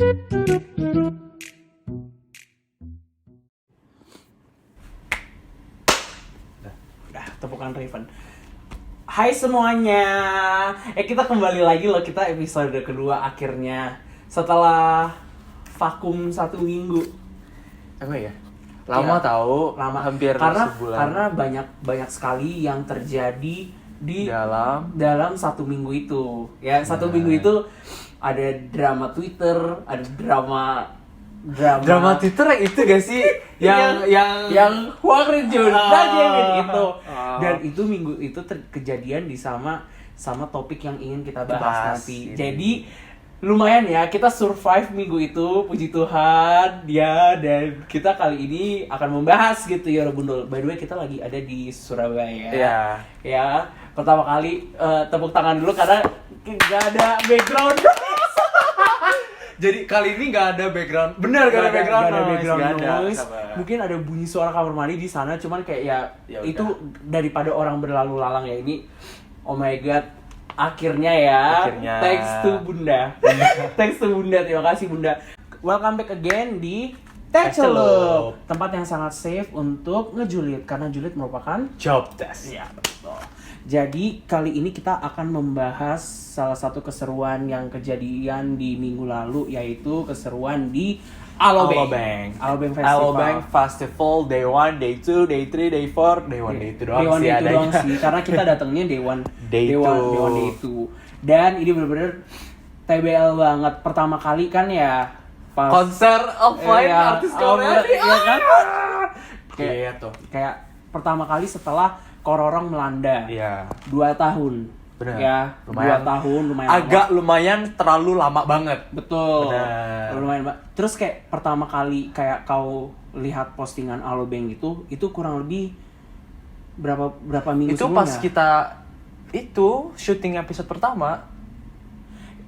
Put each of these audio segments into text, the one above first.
Udah, tepukan Raven. Hai semuanya, kita kembali lagi loh, kita episode kedua akhirnya setelah vakum 1 minggu. Emang ya? Lama Ya, tahu, lama hampir sebulan. karena banyak sekali yang terjadi di dalam 1 minggu itu. Ya, 1 minggu itu ada drama Twitter, ada drama Twitter yang itu gak sih? yang Huang Rijun itu. Oh. Dan itu minggu itu kejadian di sama topik yang ingin kita bahas nanti. Ini. Jadi lumayan ya, kita survive minggu itu, puji Tuhan ya. Dan kita kali ini akan membahas gitu ya Bundul. By the way, kita lagi ada di Surabaya. Iya. Ya, pertama kali tepuk tangan dulu karena nggak ada background. Jadi kali ini gak ada background. Bener gak ada background noise. Mungkin ada bunyi suara kamar mandi di sana, cuman kayak ya itu udah. daripada orang berlalu lalang ya ini. Oh my god. Akhirnya ya. Thanks to Bunda. Thanks to Bunda. Terima kasih Bunda. Welcome back again di Tecelup, tempat yang sangat safe untuk ngejulit karena julid merupakan job test. ya, betul. Jadi kali ini kita akan membahas salah satu keseruan yang kejadian di minggu lalu, yaitu keseruan di Alobank Festival Day 1, Day 2, Day 3, Day 4, Day 1, Day 2 doang sih adanya. Karena kita datangnya Day 1, Day 2. Dan ini benar-benar TBL banget. Pertama kali kan ya pas Konser offline artis Korea nih. Iya kan? Iya tuh. Kayak pertama kali setelah Kororong melanda. Iya. 2 tahun. Bener. Ya, Lumayan. 2 tahun lumayan Agak lama. lumayan terlalu lama banget. Betul. Bener. Lumayan banget. Terus kayak pertama kali kayak kau lihat postingan Alobank itu kurang lebih berapa minggu Itu sebelumnya? pas kita syuting episode pertama.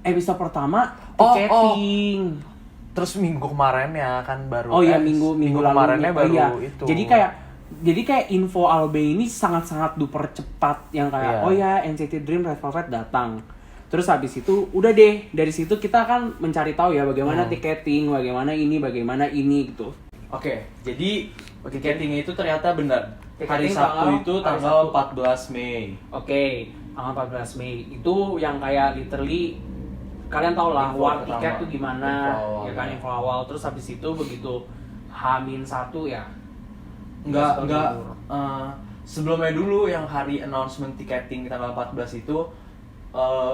Episode pertama Oh, tiketing. Terus minggu kemarin ya kan baru. Oh iya, minggu lalu. kemarinnya baru iya. itu. Jadi kayak info Alobank ini sangat-sangat duper cepat yang kayak Iya. oh ya NCT Dream Red Velvet datang. Terus habis itu udah deh, dari situ kita akan mencari tahu ya bagaimana tiketing, bagaimana ini gitu. Oke, jadi tiketingnya itu ternyata benar. Tiketing Hari Sabtu tanggal- itu hari tanggal Sabtu. 14 Mei. Oke, tanggal 14 Mei itu yang kayak literally kalian tau lah Info war pertama. tiket tuh gimana, Info awal, ya kan ya. info awal. Terus habis itu begitu H-1 ya. Enggak. libur. Sebelumnya dulu yang hari announcement tiketing tanggal 14 itu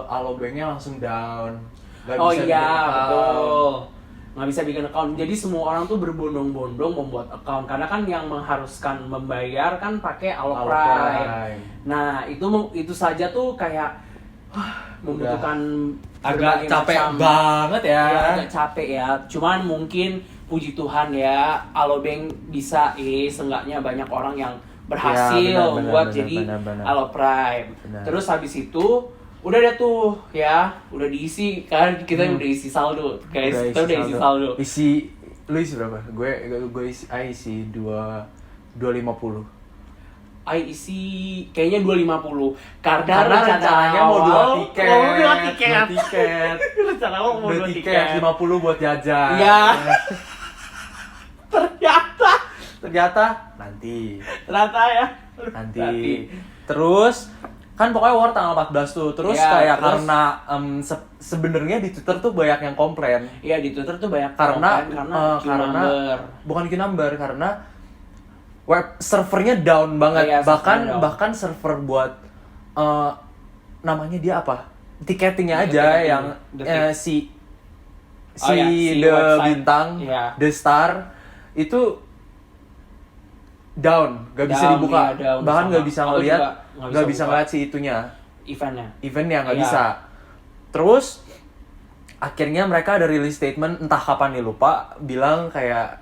Alobanknya langsung down. Nggak Oh bisa iya, bikin account. betul. Nggak bisa bikin account. Jadi semua orang tuh berbondong-bondong membuat account. Karena kan yang mengharuskan membayar kan pakai Aloprime. Aloprime. Nah, itu saja tuh kayak membutuhkan Agak berbagai capek macam- banget ya. Iya, agak capek ya. Cuman mungkin puji Tuhan ya, Alobank bisa seenggaknya banyak orang yang berhasil Ya, benar, buat benar, jadi benar. Aloprime. Benar. Terus habis itu udah deh tuh ya, udah diisi kan, kita udah isi saldo guys. Kita udah isi saldo. Lu isi berapa? Gue isi 250. isi kayaknya 250 karena rencananya mau awal- 2 tiket. mau 2 tiket. 2 tiket. Rencana awal mau 2 tiket. 50 buat jajan. Iya. Ternyata nanti. ya. Nanti. Terus kan pokoknya war tanggal 14 tuh. Terus Ya, kayak terus- karena sebenarnya di Twitter tuh banyak yang komplain. Iya, di Twitter tuh banyak Karena komen, karena number. bukan queue number, karena web servernya down banget. Iya, servernya down. bahkan server buat namanya dia apa? Tiketingnya aja Tiketing. yang The si Oh ya, si The website. Bintang, Iya. The Star itu down, gak bisa Down, dibuka. iya, down Bahkan sama. gak bisa Aku ngeliat, juga gak bisa buka ngeliat si itunya, eventnya. nggak Iya. bisa. Terus akhirnya mereka ada release statement entah kapan nih lupa, bilang kayak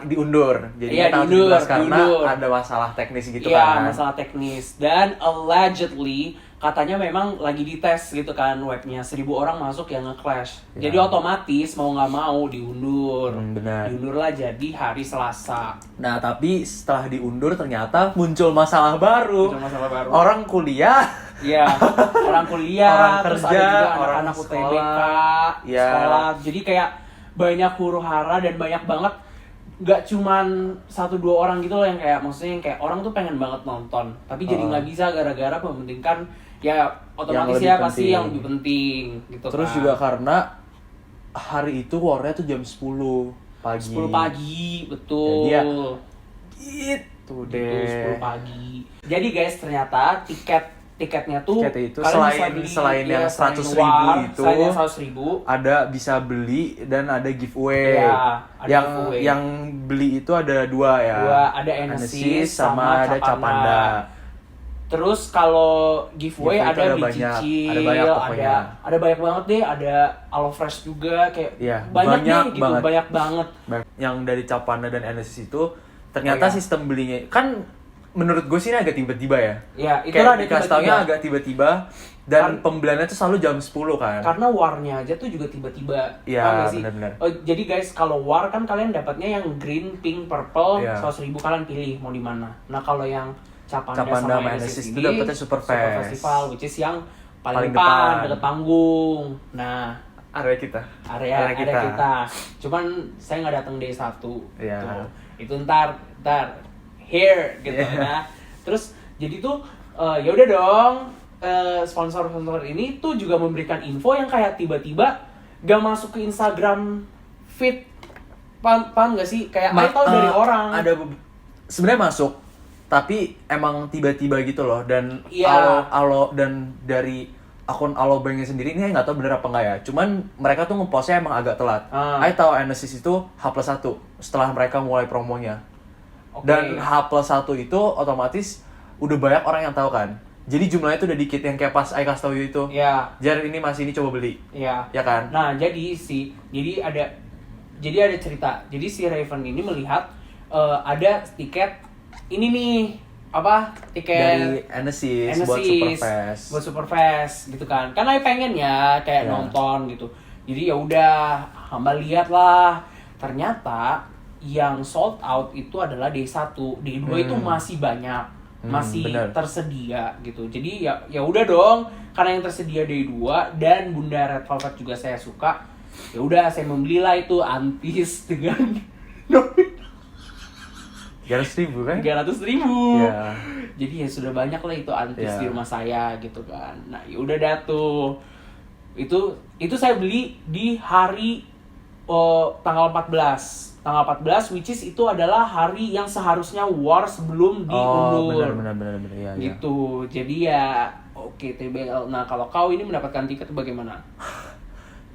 diundur. Jadi Iya, tanggal diundur, 17 karena diundur. ada masalah teknis gitu Iya, kan. masalah teknis. Dan allegedly katanya memang lagi dites gitu kan webnya. 1.000 orang masuk yang nge-clash. Ya. Jadi otomatis mau nggak mau diundur. Benar. Diundur lah jadi hari Selasa. Nah, tapi setelah diundur ternyata muncul masalah baru. Muncul masalah baru. Orang kuliah, Iya, orang kuliah, Orang terus kerja, ada juga orang anak-anak sekolah. UTBK, Iya. sekolah. Jadi kayak banyak huru-hara dan banyak banget, nggak cuman 1-2 orang gitu loh yang kayak, maksudnya yang kayak orang tuh pengen banget nonton tapi jadi nggak bisa gara-gara mementingkan ya otomatis ya pasti yang lebih penting gitu. Terus kan. juga karena hari itu war-nya tuh jam 10 pagi. 10 pagi, betul. Jadi ya, itu deh. 10 pagi. Jadi guys, ternyata tiketnya tuh Tiket itu kalian selain bisa beli, yang ya, 100.000 war, itu, selain yang 100.000 ada bisa beli dan ada giveaway. Iya, ada giveaway. Yang beli itu ada 2 ya. Ada Enesis sama ada Capanda. Terus kalau giveaway Giveaway itu ada ada beli banyak, cicil, ada banyak pokoknya. ada banyak banget deh, ada Alo Fresh juga kayak Iya, banyak deh gitu, banget. banyak banget. Yang dari Capanda dan Enesis itu ternyata sistem belinya kan menurut gue sih ini agak tiba-tiba ya. Ya, itulah ada dikasih taunya agak tiba-tiba dan pembeliannya tuh selalu jam 10 kan. Karena warnya aja tuh juga tiba-tiba. Iya, sih? benar-benar. Jadi guys, kalau war kan kalian dapatnya yang green, pink, purple, Iya. 100.000 kalian pilih mau di mana. Nah, kalau yang Capanda sama sama Enesis Enesis itu ini dapetnya Super Fest. Festival, which is yang paling Paling depan. depan, deket panggung. Nah, Area kita. area kita. Cuman saya nggak datang day 1. Iya. Tuh. Itu ntar here gitu Iya. ya. Terus jadi tuh ya udah dong, sponsor-sponsor ini tuh juga memberikan info yang kayak tiba-tiba gak masuk ke Instagram feed. Paham gak sih? Kayak tahu dari orang. Ada sebenarnya masuk, tapi emang tiba-tiba gitu loh. Dan Iya. Alo dan dari akun Alobanknya sendiri ini nggak tahu bener apa enggak ya. Cuman mereka tuh ngepostnya emang agak telat. Saya tahu Enesis itu H+1 setelah mereka mulai promonya. Oke. Dan H+1 itu otomatis udah banyak orang yang tahu kan. Jadi jumlahnya tuh udah dikit yang kayak pas I kasih tau you itu. Iya. Jar ini masih ini coba beli. Iya. Ya kan? Nah, jadi ada cerita. Jadi si Raven ini melihat ada tiket ini nih, tiket Dari Enesis buat Superfest. buat Superfest gitu kan. Karena pengen ya kayak nonton gitu. Jadi ya udah, hamba lihat lah. Ternyata yang sold out itu adalah D1, D2 itu masih banyak, masih bener. tersedia gitu. Jadi ya udah dong, karena yang tersedia D2 dan Bunda Red Velvet juga saya suka. Ya udah, saya membelilah itu antis dengan 300.000 kan? 300.000. Iya. Jadi ya sudah banyak lah itu antis Iya. di rumah saya gitu kan. Nah, ya udah dah tuh. Itu saya beli di hari tanggal 14. Tanggal 14 which is itu adalah hari yang seharusnya war sebelum diundur. Benar ya. Gitu. Jadi ya oke, TBL. Nah, kalau kau ini mendapatkan tiket bagaimana?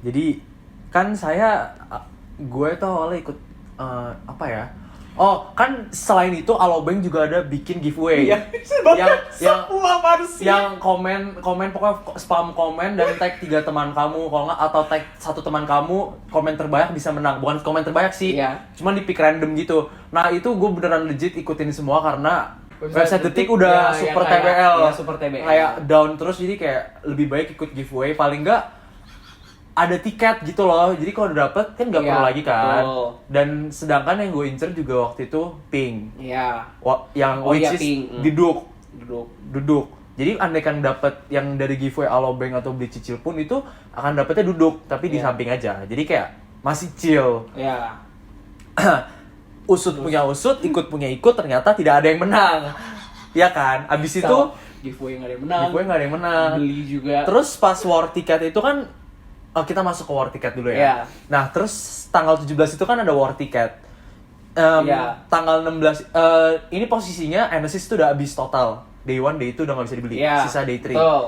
Jadi kan gue tuh awalnya ikut apa ya? Oh, kan selain itu Alobank juga ada bikin giveaway. Iya. Semua manusia. Yang komen pokoknya spam komen dan tag 3 teman kamu, kalau nggak atau tag 1 teman kamu, komen terbanyak bisa menang. Bukan komen terbanyak sih, Iya. cuman di pick random gitu. Nah itu gue beneran legit ikutin semua karena website Detik udah ya, super kayak- TBL, ya, super TBL. kayak down terus, jadi kayak lebih baik ikut giveaway. Paling nggak ada tiket gitu loh, jadi kalau udah dapet kan nggak Iya, perlu lagi kan. betul. Dan sedangkan yang gue incer juga waktu itu pink, Iya. yang Oh, which iya, is pink. duduk. Jadi andaikan dapat yang dari giveaway Alobank atau beli cicil pun itu akan dapetnya duduk, tapi di Iya. samping aja. Jadi kayak masih chill. Iya. Usut punya usut, ikut punya ikut, ternyata tidak ada yang menang. Ya kan? Abis itu giveaway nggak ada yang menang. giveaway nggak ada yang menang. Beli juga. Terus pas war tiket itu kan kita masuk ke war tiket dulu ya. Iya. Nah, terus tanggal 17 itu kan ada war tiket. Iya. Tanggal 16 ini posisinya Enesis itu udah habis total. Day 1, Day 2 udah nggak bisa dibeli. Iya. Sisa Day 3. Betul.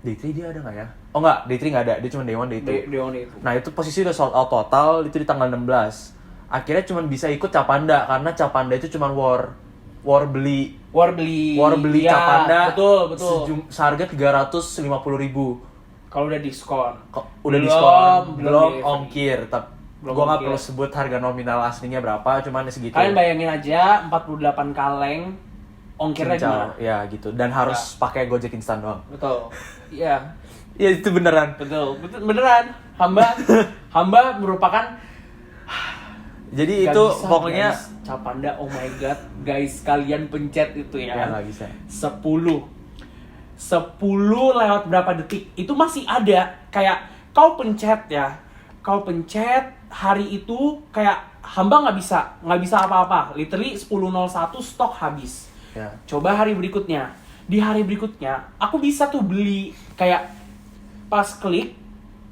Day 3 dia ada nggak ya? Oh nggak, Day 3 nggak ada. Dia cuma Day 1, Day 2. Deon itu. Nah itu posisi udah sold out total, itu di tanggal 16. Akhirnya cuma bisa ikut Capanda, karena Capanda itu cuma war beli War beli ya, Capanda betul. seharga 350.000. Kalau udah diskon. Udah diskon, belum di- ongkir. Belum Gue nggak ongkir. perlu sebut harga nominal aslinya berapa, cuman segitu. Kalian bayangin aja 48 kaleng ongkirnya Cincau, gimana? ya gitu. Dan harus pakai Gojek instan doang. Betul. Iya. Ya itu beneran. Betul. Beneran. Hamba merupakan Jadi Gak itu bisa, pokoknya guys. Capanda, oh my god, guys, kalian pencet itu ya. ya nggak bisa. 10 lewat berapa detik itu masih ada, kayak kau pencet ya, kau pencet hari itu kayak hamba nggak bisa apa-apa. Literally 10.01 stok habis. Ya. Coba hari berikutnya. Di hari berikutnya aku bisa tuh beli, kayak pas klik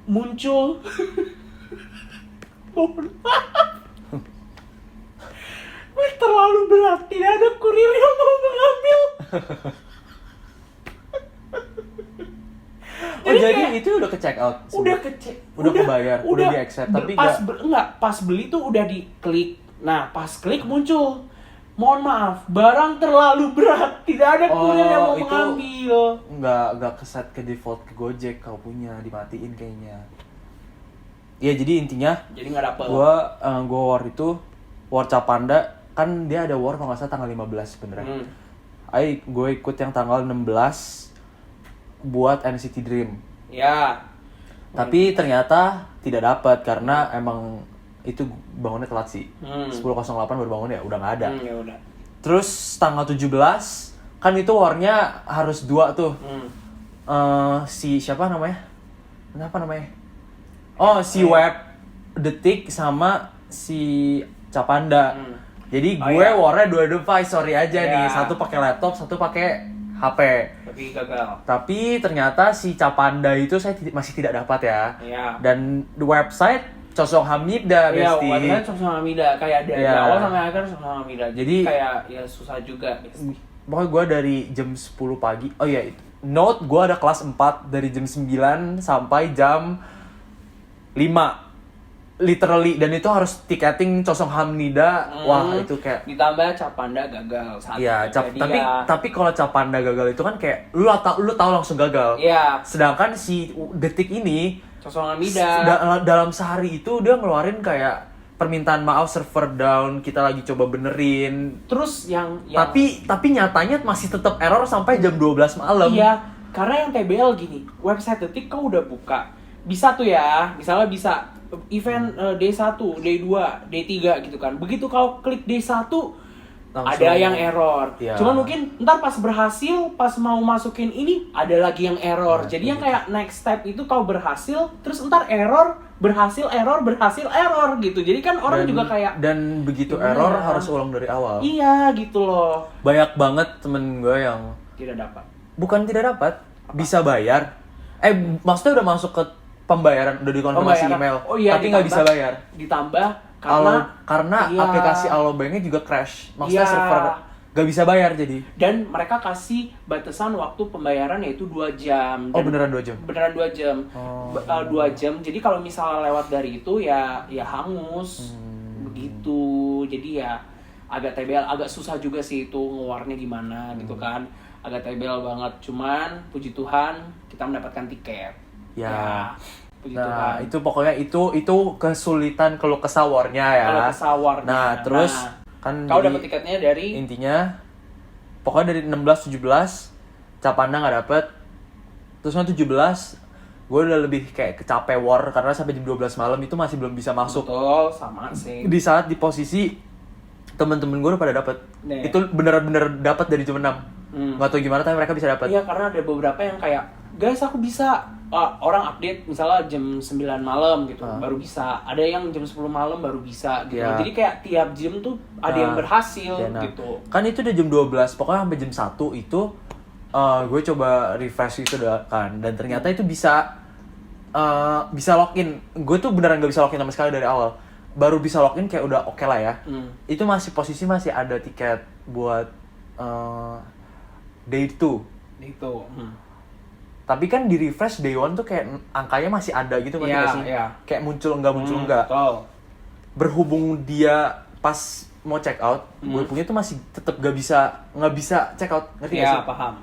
muncul Wih, terlalu berat, tidak ada kurir yang mau mengambil. Jadi itu udah ke check out. Udah kecek, udah kebayar, udah di accept, tapi pas beli tuh udah diklik. Nah, pas klik muncul, mohon maaf, barang terlalu berat, tidak ada kurir yang mau mengambil. Nggak keset ke default ke Gojek, kau punya dimatiin kayaknya. Ya jadi intinya, jadi nggak dapet. Gua war itu, war Capanda kan dia ada war kalau nggak salah tanggal 15 sebenarnya. Gue ikut yang tanggal 16 buat NCT Dream. Ya. Tapi ternyata tidak dapat karena emang itu bangunnya telat sih. 10.08 baru bangun ya, udah nggak ada. Ya udah. Terus tanggal 17 kan itu warnya harus 2 tuh. Si siapa namanya? Kenapa namanya? Oh, si Web Detik sama si Capanda. Jadi gue warnya 2 device, sorry aja nih. Satu pakai laptop, satu pakai HP. Tapi gagal. Tapi ternyata si Capanda itu saya masih tidak dapat ya. Dan di website Chosong Hamida, Besti. Iya, website Chosong Hamida. Kayak dari awal sampai akhir Chosong Hamida. Jadi kayak ya susah juga. Pokoknya gue dari jam 10 pagi. Oh iya, note gue ada kelas 4 dari jam 9 sampai jam 5. Literally, dan itu harus tiketing Chosong Hamnida. Wah, itu kayak ditambah Capanda gagal satu. Iya, tapi kalau Capanda gagal itu kan kayak lu tahu langsung gagal. Iya. Sedangkan si Detik ini Chosong Hamida dalam sehari itu dia ngeluarin kayak permintaan maaf server down, kita lagi coba benerin. Terus yang tapi nyatanya masih tetap error sampai jam 12 malam. Iya, karena yang TBL gini, website Detik kau udah buka. Bisa tuh ya, misalnya bisa event D1, D2, D3 gitu kan. Begitu kau klik D1 langsung ada yang error. Ya. Cuman mungkin ntar pas berhasil, pas mau masukin ini ada lagi yang error. Jadi yang kayak next step itu kau berhasil, terus ntar berhasil error gitu. Jadi kan orang juga kayak dan begitu error harus ulang dari awal. Iya gitu loh. Banyak banget temen gue yang tidak dapat. Bukan tidak dapat, bisa bayar. Maksudnya udah masuk ke pembayaran, udah dikonfirmasi email, tapi nggak bisa bayar. Ditambah karena aplikasi Alobanknya juga crash, maksudnya server nggak bisa bayar jadi. Dan mereka kasih batasan waktu pembayaran yaitu 2 jam. Beneran 2 jam? Beneran 2 jam. 2 jam, jadi kalau misalnya lewat dari itu ya hangus. Begitu, jadi ya agak TBL, agak susah juga sih itu ngeluarnya gimana gitu kan. Agak TBL banget, cuman puji Tuhan kita mendapatkan tiket. Ya, nah itu pokoknya itu kesulitan keluh kesah warnya ya. Nah terus kan kau dapat tiketnya dari intinya pokoknya dari 16-17 Capanda nggak dapet. Terus 17 gue udah lebih kayak kecapek war karena sampai jam 12 malam itu masih belum bisa masuk. Betul, sama sih. Di saat di posisi temen-temen gue udah pada dapet. Itu bener-bener dapat dari jam 6. Nggak tahu gimana tapi mereka bisa dapat. Iya, karena ada beberapa yang kayak guys aku bisa, orang update misalnya jam 9 malam gitu baru bisa, ada yang jam 10 malam baru bisa gitu. Jadi kayak tiap jam tuh ada yang berhasil gitu. Kan itu udah jam 12, pokoknya sampai jam 1 itu gue coba refresh itu kan, dan ternyata itu bisa login. Gue tuh beneran gak bisa login sama sekali dari awal, baru bisa login kayak udah oke lah ya. Itu posisi masih ada tiket buat day 2. Tapi kan di refresh day 1 tuh kayak angkanya masih ada gitu kan sih? Kayak muncul enggak. Berhubung dia pas mau check out, gue punya tuh masih tetap nggak bisa check out, ngerti nggak sih? Paham.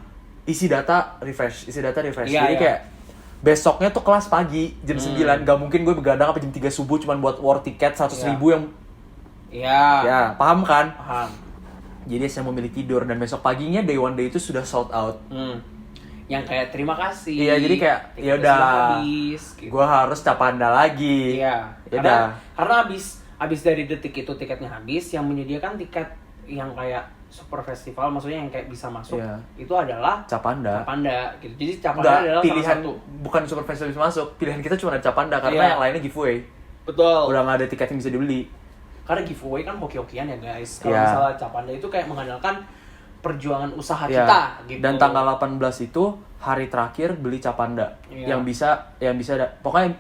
Isi data refresh. Jadi kayak besoknya tuh kelas pagi jam 9, nggak mungkin gue begadang sampai jam 3 subuh cuman buat war tiket 100.000 yang. Ya, paham kan? Paham. Jadi saya memilih tidur dan besok paginya day 1 day itu sudah sold out. Yang kayak terima kasih. Iya, jadi kayak ya udah habis gitu. Gua harus Capanda lagi. Iya. Karena habis dari Detik itu tiketnya habis, yang menyediakan tiket yang kayak super festival, maksudnya yang kayak bisa masuk itu adalah Capanda gitu. Jadi Capanda adalah pilihan, salah satu. Bukan super festival bisa masuk. Pilihan kita cuma ada Capanda karena yang lainnya giveaway. Betul. Udah nggak ada tiket yang bisa dibeli. Karena giveaway kan hoki-hokian ya guys. Kalau Iya. misalnya Capanda itu kayak mengandalkan perjuangan usaha Iya. kita gitu. Dan tanggal 18 itu hari terakhir beli Capanda. Iya. Yang bisa pokoknya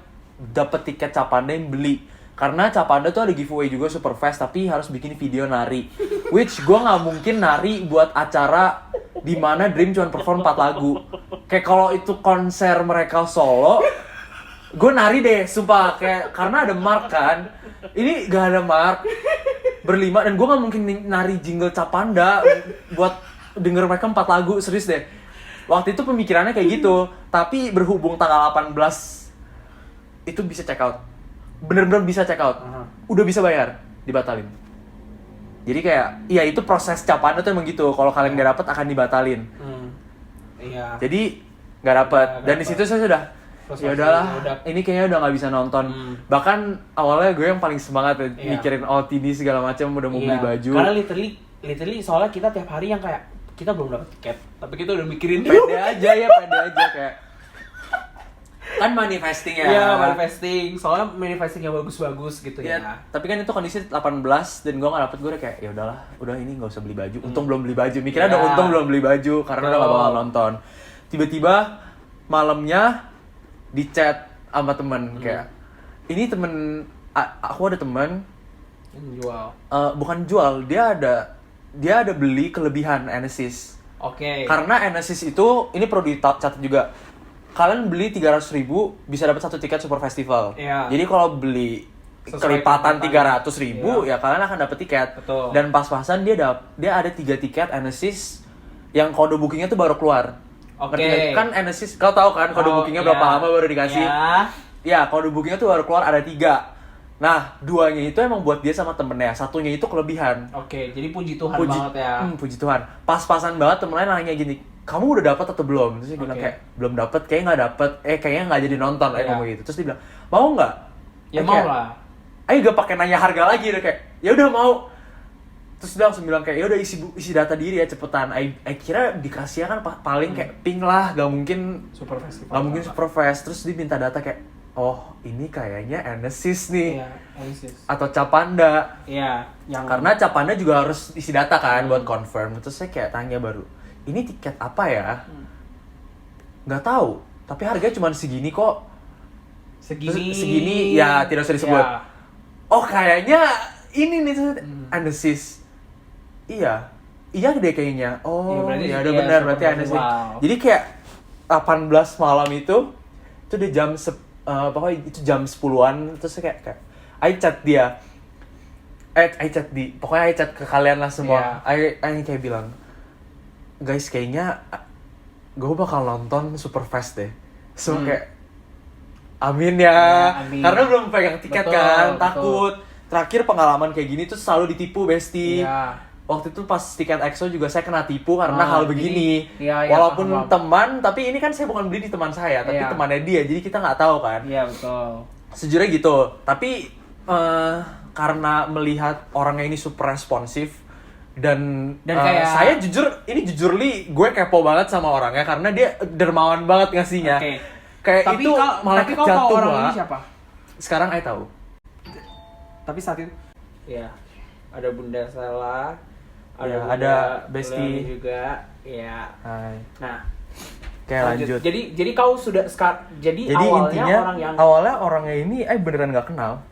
dapet tiket Capanda yang beli. Karena Capanda tuh ada giveaway juga Superfest, tapi harus bikin video nari. Which gue nggak mungkin nari buat acara di mana Dream cuma perform 4 lagu. Kayak kalau itu konser mereka solo, gue nari deh, sumpah. Kayak karena ada Mark kan. Ini gak ada Mark berlima, dan gue gak mungkin nari jingle Capanda buat denger mereka 4 lagu, serius deh. Waktu itu pemikirannya kayak gitu, tapi berhubung tanggal 18 itu bisa check out. Bener-bener bisa check out. Udah bisa bayar, dibatalin. Jadi kayak, iya itu proses Capanda tuh emang gitu. Kalau kalian gak dapet akan dibatalin. Iya. Jadi gak dapet. Nggak Dan dapet. di situ saya sudah ya udahlah, ini kayaknya udah nggak bisa nonton. Bahkan awalnya gue yang paling semangat ya, mikirin OTD segala macam, udah mau beli baju. Karena literally soalnya kita tiap hari yang kayak kita belum dapat tiket, tapi kita udah mikirin Pede aja kayak kan manifesting ya. Iya, manifesting. Soalnya manifesting yang bagus-bagus gitu ya. Tapi kan itu kondisi 18 dan gue nggak dapet, gue udah kayak ya udahlah, udah ini nggak usah beli baju. Untung belum beli baju. Mikirnya udah untung belum beli baju karena udah gak bakal nonton. Tiba-tiba malamnya di chat sama temen kayak ini aku ada temen jual. Bukan jual, dia ada beli kelebihan Enesis. Oke. Karena Enesis itu ini perlu dicatat juga. Kalian beli 300.000 bisa dapat 1 tiket Super Festival. Iya. Jadi kalau beli Sesuai kelipatan kelipatan. 300.000 ya kalian akan dapat tiket. Betul. Dan pas-pasan dia ada 3 tiket Enesis yang kode bookingnya tuh baru keluar. Oke. Kan Enesis, kau tahu kan kode bookingnya berapa lama baru dikasih? Ya, kode bookingnya tuh baru keluar ada 3. Nah, 2-nya itu emang buat dia sama temennya, 1-nya itu kelebihan. Oke, jadi puji Tuhan banget ya. Puji Tuhan. Pas-pasan banget temen lain nanya gini, kamu udah dapat atau belum? Terus dia bilang kayak, belum dapat, kayaknya nggak dapet, kayaknya nggak jadi nonton, ngomong gitu. Terus dia bilang, mau nggak? Ya mau lah. Ayo gak pakai nanya harga lagi, udah kayak, ya udah mau. Terus dia langsung bilang kayak, ya udah isi data diri ya cepetan. Kira dikasih kan paling kayak ping lah, gak mungkin Super Festival. gak mungkin Superfest. Terus dia minta data kayak, oh ini kayaknya Enesis nih. Iya, Enesis. Atau Atau Capanda. Iya, yang Karena Capanda juga harus isi data kan buat confirm. Terus saya kayak tanya baru, ini tiket apa ya? Nggak tahu, tapi harganya cuma segini kok. Segini ya tidak usah disebut. Ya. Oh kayaknya ini nih Enesis. Iya deh kayaknya. Oh ya udah benar berarti Enesis. Wow. Jadi kayak 18 malam itu udah jam pokoknya itu jam 10-an. Terus saya kayak I chat dia. Pokoknya I chat ke kalian lah semua. I kayak bilang, guys kayaknya gue bakal nonton Superfest deh. So kayak amin ya. Amin. Karena belum pegang tiket Betul, kan, betul. takut. Terakhir pengalaman kayak gini tuh selalu ditipu, Besti. Iya. Waktu itu pas tiket EXO juga saya kena tipu karena hal begini. Iya, Walaupun paham. teman, tapi ini kan saya bukan beli di teman saya, tapi Iya. temannya dia. Jadi kita nggak tahu kan. Iya, betul. Sejujurnya gitu. Tapi karena melihat orangnya ini super responsif dan kayak saya jujur gue kepo banget sama orangnya karena dia dermawan banget ngasihnya. Oke. Kayak Tapi itu malah tapi kau tahu jatuh orang Wak. ini siapa? Sekarang saya tahu. Tapi saat itu ya ada Bunda Stella, Ya, Bunda ada Besti Leoni juga, ya. Hai. Nah, Oke, lanjut. Jadi kau sudah jadi awalnya intinya orang yang awalnya orangnya ini beneran nggak kenal.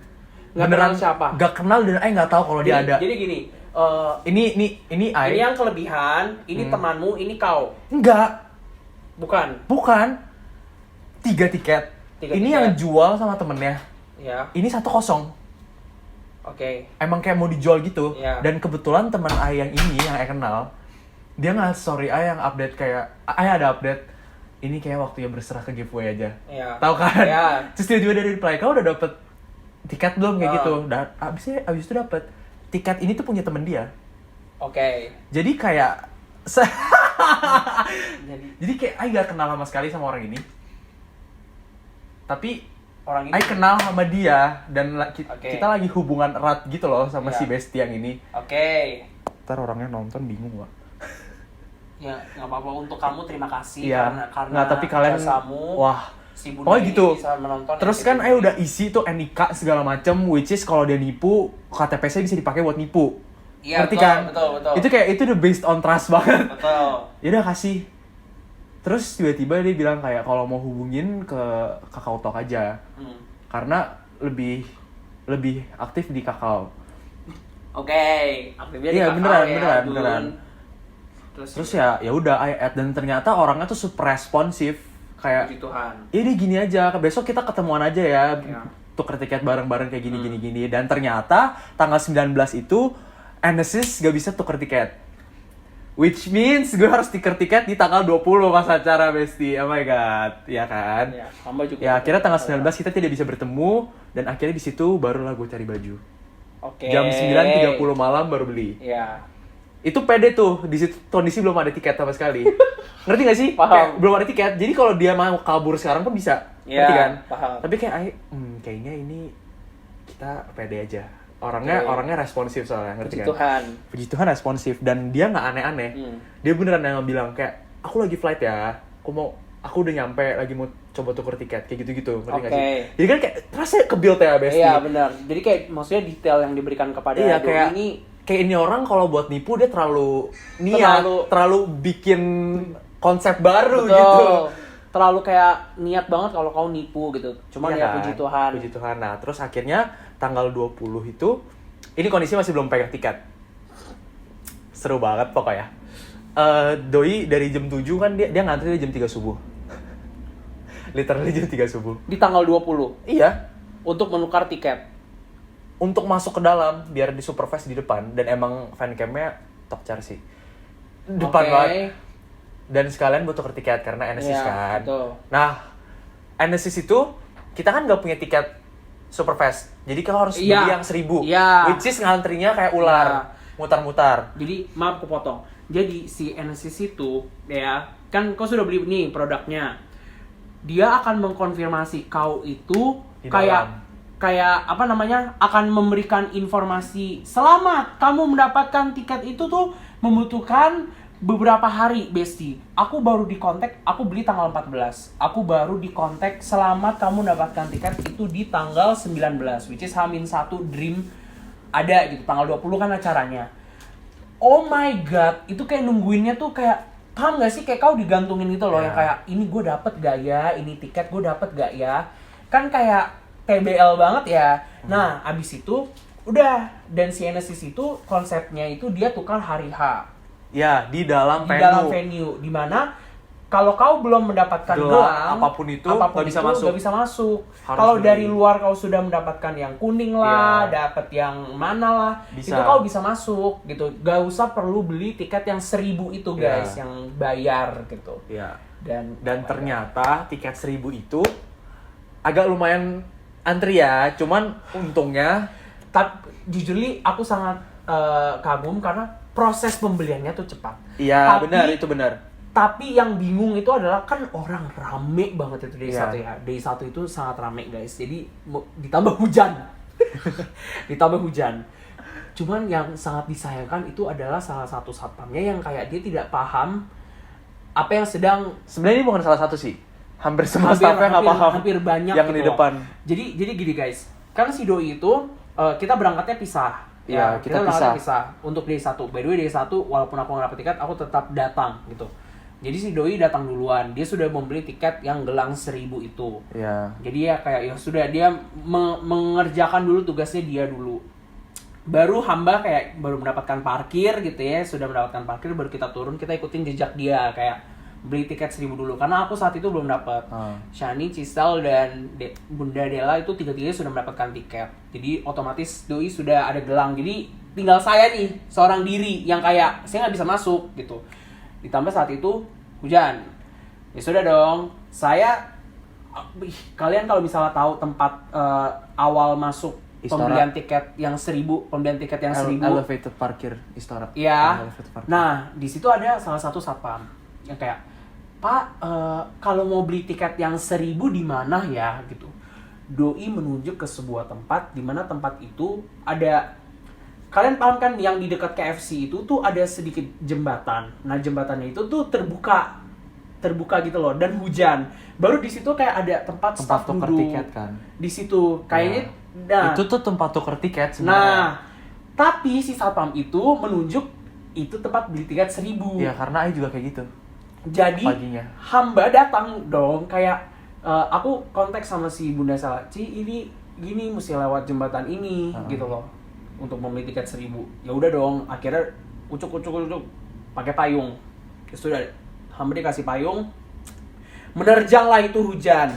Nggak Beneran kenal siapa? Nggak kenal dan nggak tahu kalau dia ada. Jadi gini, Ini ini yang kelebihan, ini temanmu, ini kau. Enggak, Bukan. 3 tiket. Tiga Ini tiket. yang jual sama temennya. Ya. Ini 1-0. Oke. Emang kayak mau dijual gitu. Iya. Dan kebetulan teman Ai yang ini yang Ai kenal, dia nggak story Ai yang update kayak Ai ada update. Ini kayak waktunya berserah ke giveaway aja. Iya. Tahu kan? Iya. Terus dia juga dari reply, kau udah dapet tiket belum kayak Ah. gitu. Dan abis itu dapet tiket ini tuh punya temen dia. Oke. Jadi kayak Jadi kayak Ai gak kenal sama sekali sama orang ini. Tapi orang ini Ai kenal sama dia dan Oke. kita lagi hubungan erat gitu loh sama Iya. si Besti yang ini. Oke. Ntar orangnya nonton bingung gak? Ya, nggak apa-apa untuk kamu terima kasih Iya. karena Nggak, tapi kalian jasamu. wah, si Bunda Oh ini gitu. bisa menonton. Terus kan udah isi tuh NIK segala macem, which is kalau dia nipu KTP-nya bisa dipakai buat nipu. Iya, ngerti betul, kan? betul. Itu kayak itu udah based on trust banget. Betul. Ya udah kasih. Terus tiba-tiba dia bilang kayak kalau mau hubungin ke KakaoTalk aja. Karena lebih aktif di Kakao. Oke, aktifnya di Iya, Kakao beneran. Terus ya udah I add, dan ternyata orangnya tuh super responsif kayak Puji Tuhan. ini gini aja, besok kita ketemuan aja ya. Iya. Tuker tiket bareng-bareng kayak gini. Dan ternyata tanggal 19 itu Enesis gak bisa tuker tiket. Which means gue harus tuker tiket di tanggal 20 pas acara Besti. Oh my god, ya kan? Ya, hamba juga. Ya akhirnya tanggal 19 kita tidak bisa bertemu, dan akhirnya di situ barulah gue cari baju. Oke. Jam 9.30 malam baru beli. Iya. Itu pede tuh, di situ kondisi belum ada tiket sama sekali. Ngerti gak sih? Paham. Kayak belum ada tiket. Jadi kalau dia mau kabur sekarang pun bisa. Iya, Ngerti kan? paham. Tapi kayak kayaknya ini kita pede aja. Orangnya responsif soalnya, ngerti Puji kan? Tuhan. Puji Tuhan responsif, dan dia nggak aneh-aneh. Dia beneran yang bilang kayak, aku lagi flight ya, aku udah nyampe, lagi mau coba tuker tiket, kayak gitu-gitu, ngerti nggak sih? Jadi kan kayak rasanya ke-build ya, Besti. Iya, benar. Jadi kayak maksudnya detail yang diberikan kepada Iya, Doi kayak ini orang kalau buat nipu dia terlalu niat, terlalu bikin konsep baru betul, gitu. terlalu kayak niat banget kalau kau nipu gitu. Cuman Iya ya kan? puji Tuhan. Puji Tuhan. Nah, terus akhirnya tanggal 20 itu, ini kondisi masih belum pegang tiket. Seru banget pokoknya. Doi dari jam 7 kan dia ngantri dari jam 3 subuh. Literally jam 3 subuh. Di tanggal 20 Iya. untuk menukar tiket. Untuk masuk ke dalam biar di supervise di depan, dan emang fancamnya top char sih. Depan banget. Dan sekalian butuh tiket karena Enesis kan. Betul. Nah, Enesis itu kita kan nggak punya tiket Superfest, jadi kau harus beli yang 1.000. Which is ngantrinya kayak ular, mutar-mutar. Jadi maaf aku potong. Jadi si Enesis itu ya kan kau sudah beli nih produknya. Dia akan mengkonfirmasi kau itu Di kayak apa namanya, akan memberikan informasi selamat kamu mendapatkan tiket itu tuh membutuhkan beberapa hari, Besti. Aku baru dikontak, aku beli tanggal 14. Aku baru dikontak selamat kamu mendapatkan tiket itu di tanggal 19, which is H-1 Dream ada gitu. Tanggal 20 kan acaranya. Oh my god, itu kayak nungguinnya tuh kayak, paham gak sih, kayak kau digantungin gitu loh, yang kayak ini gue dapet gak ya, ini tiket gue dapet gak ya, kan kayak TBL banget ya. Nah, abis itu udah, dan si Enesis itu konsepnya itu dia tukar hari H. Ya, di dalam venue. Dimana kalau kau belum mendapatkan gelang, apapun itu nggak bisa masuk. Kalau dari luar kau sudah mendapatkan yang kuning lah, dapat yang mana lah, itu kau bisa masuk gitu. Gak usah perlu beli tiket yang 1.000 itu guys, yang bayar gitu. Iya. Dan Dan ternyata tiket 1.000 itu agak lumayan antri ya, cuman untungnya jujur aku sangat kagum karena proses pembeliannya tuh cepat. Iya, itu benar. Tapi yang bingung itu adalah kan orang rame banget itu day 1 ya. Day 1 itu sangat rame guys. Jadi ditambah hujan. Ditambah hujan. Cuman yang sangat disayangkan itu adalah salah satu satpamnya yang kayak dia tidak paham apa yang sedang. Sebenarnya ini bukan salah satu sih. Hampir semua staffnya nggak paham. Hampir banyak yang gitu di depan. Jadi gini guys. Kan si Doi itu kita berangkatnya pisah. Ya, kita pisah untuk day 1. By the way day 1 walaupun aku nggak dapet tiket, aku tetap datang gitu. Jadi si Doi datang duluan. Dia sudah membeli tiket yang gelang 1.000 itu. Iya. Jadi ya kayak ya sudah, dia mengerjakan dulu tugasnya dia dulu. Baru hamba kayak baru mendapatkan parkir gitu ya. Sudah mendapatkan parkir baru kita turun, kita ikutin jejak dia kayak beli tiket 1.000 dulu karena aku saat itu belum dapat. Shani, Cisel dan Bunda Della itu tiga-tiganya sudah mendapatkan tiket. Jadi otomatis Doi sudah ada gelang. Jadi tinggal saya nih seorang diri yang kayak saya nggak bisa masuk gitu. Ditambah saat itu hujan. Ya sudah dong. Kalian kalau misalnya tahu tempat awal masuk Istora. Pembelian tiket yang 1.000, pembelian tiket yang 1.000 elevated parkir Istora. Iya. Nah, di situ ada salah satu satpam yang kayak, "Pak, kalau mau beli tiket yang 1.000 di mana ya?" gitu. Doi menunjuk ke sebuah tempat di mana tempat itu ada, kalian paham kan yang di dekat KFC itu tuh ada sedikit jembatan. Nah, jembatannya itu tuh terbuka terbuka gitu loh dan hujan. Baru di situ kayak ada tempat staff tuker duduk. tiket kan. Di situ kayaknya Itu tuh tempat tuker tiket sebenarnya. Nah, tapi si satpam itu menunjuk itu tempat beli tiket 1.000. Iya, karena Ai juga kayak gitu. Jadi paginya. hamba datang dong kayak aku kontak sama si Bunda Sala, ini gini mesti lewat jembatan ini gitu loh untuk membeli tiket 1.000. Ya udah dong, akhirnya ucuk pakai payung. Ya sudah, hamba dikasih payung, menerjanglah itu hujan.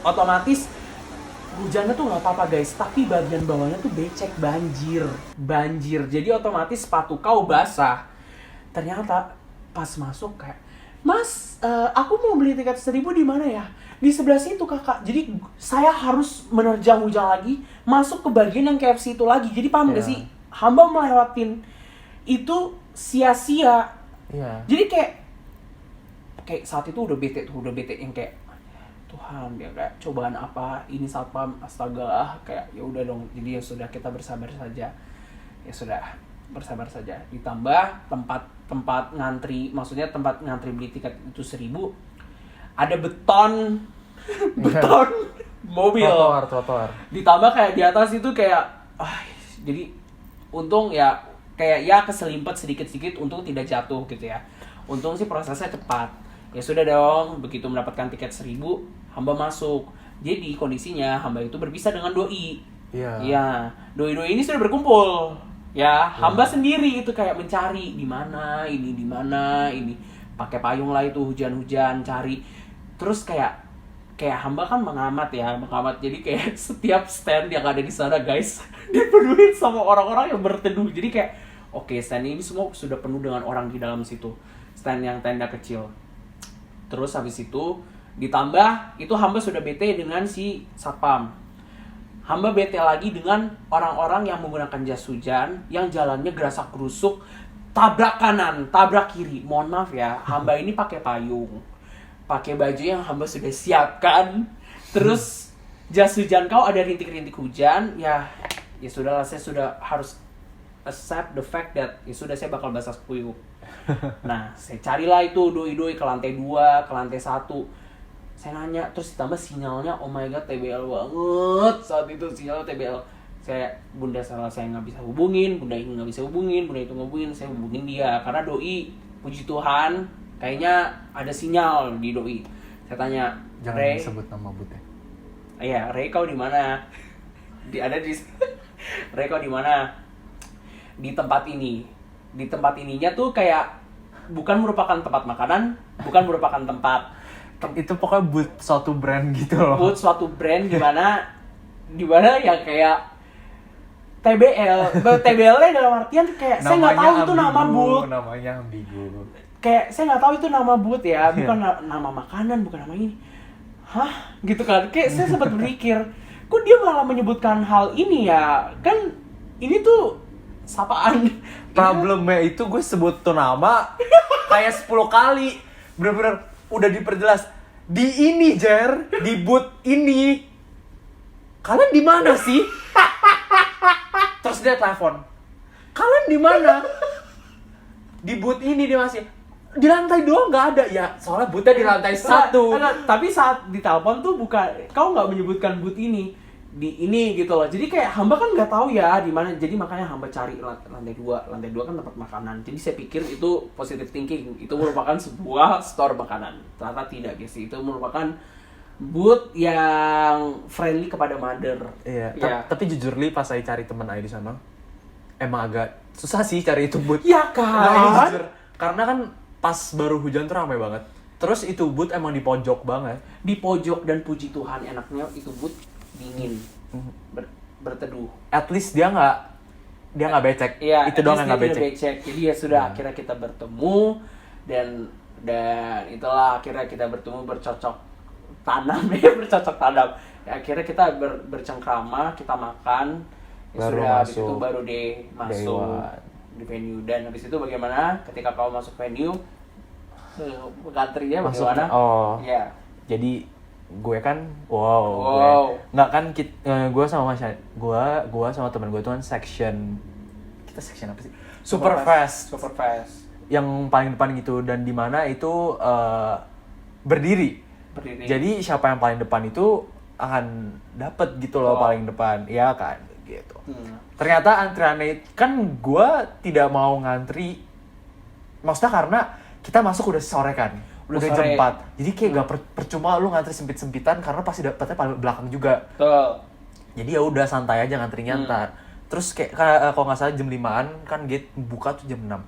Otomatis hujannya tuh nggak apa-apa guys, tapi bagian bawahnya tuh becek, banjir. Jadi otomatis sepatu kau basah. Ternyata pas masuk kayak, Mas, aku mau beli tiket 1.000 di mana ya? Di sebelah situ kakak. Jadi saya harus menerjang hujan lagi, masuk ke bagian yang KFC itu lagi. Jadi paham gak sih? Hamba melewatin itu sia-sia. Jadi kayak saat itu udah bete yang kayak, Tuhan, ya kayak cobaan apa ini satpam, astaga, kayak ya udah dong. Jadi ya sudah, kita bersabar saja. Ya sudah, bersabar saja. Ditambah tempat ngantri, maksudnya tempat ngantri beli tiket itu 1.000, ada beton mobil, trotoar. ditambah kayak di atas itu kayak jadi untung ya kayak ya keselimpet sedikit untung tidak jatuh gitu ya. Untung sih prosesnya cepat. Ya sudah dong, begitu mendapatkan tiket 1.000, hamba masuk. Jadi kondisinya hamba itu berpisah dengan doi. Iya, doi ini sudah berkumpul. Ya, hamba sendiri itu kayak mencari di mana ini. Pakai payung lah itu, hujan-hujan cari. Terus kayak hamba kan mengamat. Jadi kayak setiap stand yang ada di sana guys dipenuhi sama orang-orang yang berteduh. Jadi kayak oke, stand ini semua sudah penuh dengan orang di dalam situ. Stand yang tenda kecil. Terus habis itu ditambah itu hamba sudah bete dengan si satpam. Hamba bete lagi dengan orang-orang yang menggunakan jas hujan, yang jalannya gerasak-gerusuk, tabrak kanan, tabrak kiri. Mohon maaf ya, hamba ini pakai payung, pakai baju yang hamba sudah siapkan. Terus jas hujan kau ada rintik-rintik hujan, ya sudahlah, saya sudah harus accept the fact that ya sudah, saya bakal basah kuyup. Nah, saya carilah itu doi ke lantai 2, ke lantai 1. Saya nanya, terus ditambah sinyalnya, oh my god, TBL banget saat itu, sinyalnya TBL. Bunda Sala saya nggak bisa hubungin, bunda ini nggak bisa hubungin, bunda itu ngehubungin, saya hubungin dia. Karena doi, puji Tuhan, kayaknya ada sinyal di doi. Saya tanya, jangan Ray, sebut nama butnya. Iya, Ray kau di mana? Ray kau di mana? Di tempat ini. Di tempat ininya tuh kayak bukan merupakan tempat makanan, bukan merupakan tempat. Itu pokoknya boot suatu brand gitu loh. Boot suatu brand di mana yang kayak TBL. TBL-nya dalam artian kayak saya nggak tahu itu nama boot. Namanya ambigu. Kayak saya nggak tahu itu nama boot ya, bukan nama makanan, bukan nama ini. Hah? Gitu kan. Kayak saya sempat berpikir, kok dia malah menyebutkan hal ini ya? Kan ini tuh sapaan. Problemnya itu gue sebut tuh nama kayak 10 kali. Bener-bener udah diperjelas. Di ini, Jer, di booth ini. Kalian di mana sih? Terus dia telepon. Kalian di mana? Di booth ini dia masih. Di lantai 2 nggak ada ya. Soalnya boothnya di lantai 1. Tapi saat ditelepon tuh bukan, kau nggak menyebutkan booth ini. Di ini gitu loh. Jadi kayak hamba kan nggak tahu ya di mana. Jadi makanya hamba cari lantai 2. Lantai 2 kan tempat makanan. Jadi saya pikir itu positive thinking. Itu merupakan sebuah store makanan. Ternyata tidak guys. Itu merupakan booth yang friendly kepada mother. Iya. Tapi jujur li pas saya cari teman saya di sana, emang agak susah sih cari itu booth. Iya kan? Nah, jujur. Karena kan pas baru hujan tuh ramai banget. Terus itu booth emang di pojok banget. Di pojok, dan puji Tuhan enaknya itu booth dingin, berteduh. At least dia nggak becek. Iya, itu doang yang nggak becek. Jadi ya sudah, akhirnya kita bertemu dan itulah akhirnya kita bertemu, bercocok tanam. Ya, akhirnya kita bercengkrama, kita makan. Ya Baru sudah, habis masuk. itu baru masuk di venue. Dan habis itu bagaimana ketika kau masuk venue, kantrinya bagaimana? Ya. Jadi gue kan nggak kan gue sama gue sama temen gue tuh kan kita section apa sih, super fast yang paling depan gitu. Dan di mana itu berdiri. Jadi siapa yang paling depan itu akan dapet gitu loh paling depan, ya kan gitu. Ternyata antriannya kan gue tidak mau ngantri, maksudnya karena kita masuk udah sore kan, udah jam 4. Jadi kayak gak percuma lu ngantri sempit-sempitan karena pasti dapetnya paling belakang juga. Jadi ya udah santai aja ngantrinya ntar. Terus kayak kalau nggak salah jam 5-an kan gate buka tuh jam 6.